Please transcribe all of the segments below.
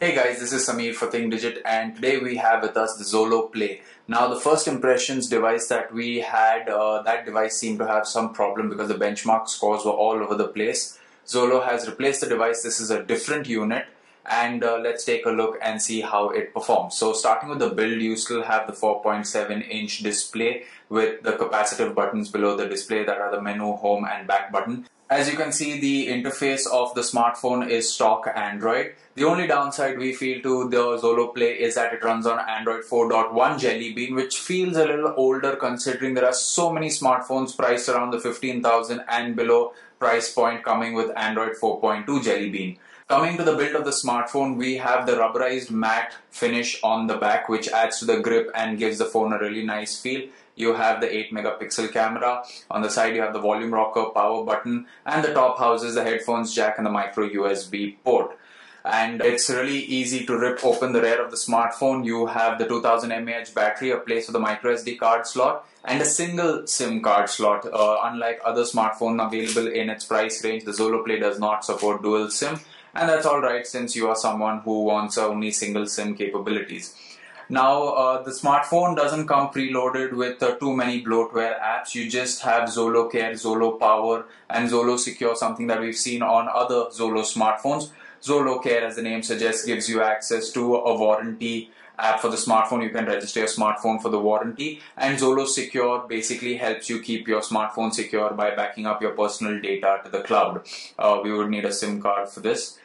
Hey guys, this is Sameer for ThinkDigit, and today we have with us the Xolo Play. Now the first impressions device that we had, that device seemed to have some problem because the benchmark scores were all over the place. Xolo has replaced the device. This is a different unit, and let's take a look and see how it performs. So starting with the build, you still have the 4.7-inch display with the capacitive buttons below the display that are the menu, home and back button. As you can see, the interface of the smartphone is stock Android. The only downside we feel to the Xolo Play is that it runs on Android 4.1 Jelly Bean, which feels a little older considering there are so many smartphones priced around the 15,000 and below price point coming with Android 4.2 Jelly Bean. Coming to the build of the smartphone, we have the rubberized matte finish on the back, which adds to the grip and gives the phone a really nice feel. You have the 8-megapixel camera. On the side you have the volume rocker, power button, and the top houses the headphones jack and the micro USB port. And it's really easy to rip open the rear of the smartphone. You have the 2000 mAh battery, a place for the micro SD card slot, and a single SIM card slot. Unlike other smartphones available in its price range, the Xolo Play does not support dual SIM, and that's alright since you are someone who wants only single SIM capabilities. Now, the smartphone doesn't come preloaded with too many bloatware apps. You just have Xolo Care, Xolo Power, and Xolo Secure, something that we've seen on other Xolo smartphones. Xolo Care, as the name suggests, gives you access to a warranty app for the smartphone. You can register your smartphone for the warranty. And Xolo Secure basically helps you keep your smartphone secure by backing up your personal data to the cloud. We would need a SIM card for this.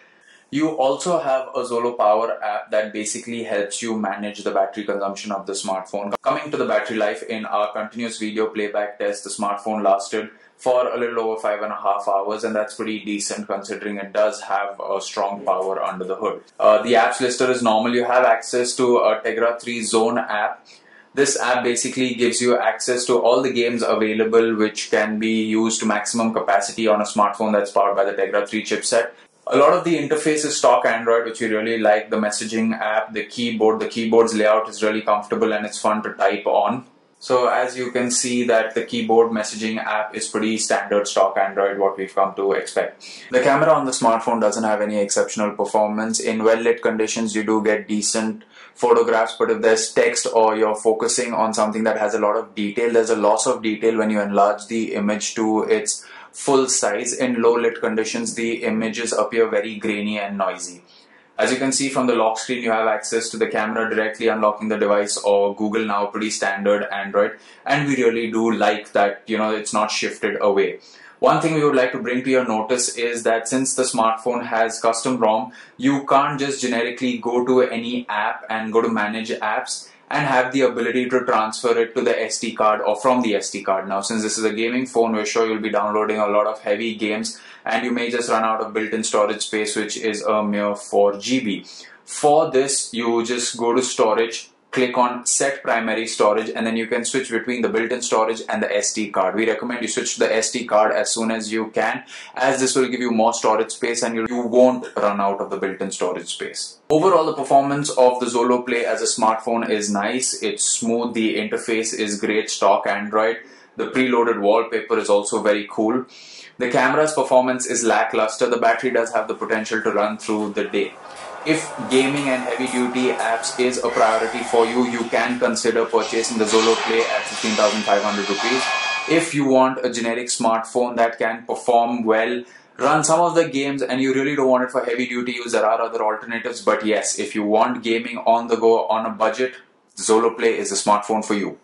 You also have a Xolo Power app that basically helps you manage the battery consumption of the smartphone. Coming to the battery life, in our continuous video playback test, the smartphone lasted for a little over 5.5 hours, and that's pretty decent considering it does have a strong power under the hood. The apps lister is normal. You have access to a Tegra 3 Zone app. This app basically gives you access to all the games available which can be used to maximum capacity on a smartphone that's powered by the Tegra 3 chipset. A lot of the interface is stock Android, which we really like. The messaging app, the keyboard's layout is really comfortable and it's fun to type on. So as you can see that the keyboard messaging app is pretty standard stock Android, what we've come to expect. The camera on the smartphone doesn't have any exceptional performance. In well-lit conditions, you do get decent photographs, but if there's text or you're focusing on something that has a lot of detail, there's a loss of detail when you enlarge the image to its full size. In low lit conditions, the images appear very grainy and noisy. As you can see from the lock screen, you have access to the camera directly unlocking the device or Google Now, pretty standard Android, and we really do like that, it's not shifted away. One thing we would like to bring to your notice is that since the smartphone has custom ROM, you can't just generically go to any app and go to manage apps and have the ability to transfer it to the SD card or from the SD card. Now, since this is a gaming phone, we're sure you'll be downloading a lot of heavy games and you may just run out of built-in storage space, which is a mere 4 GB. For this, you just go to storage, click on set primary storage, and then you can switch between the built-in storage and the SD card. We recommend you switch to the SD card as soon as you can, as this will give you more storage space and you won't run out of the built-in storage space. Overall, the performance of the Xolo Play as a smartphone is nice. It's smooth, the interface is great, stock Android. The preloaded wallpaper is also very cool. The camera's performance is lackluster. The battery does have the potential to run through the day. If gaming and heavy-duty apps is a priority for you, you can consider purchasing the Xolo Play at 15,500 rupees. If you want a generic smartphone that can perform well, run some of the games, and you really don't want it for heavy-duty use, there are other alternatives. But yes, if you want gaming on the go on a budget, Xolo Play is the smartphone for you.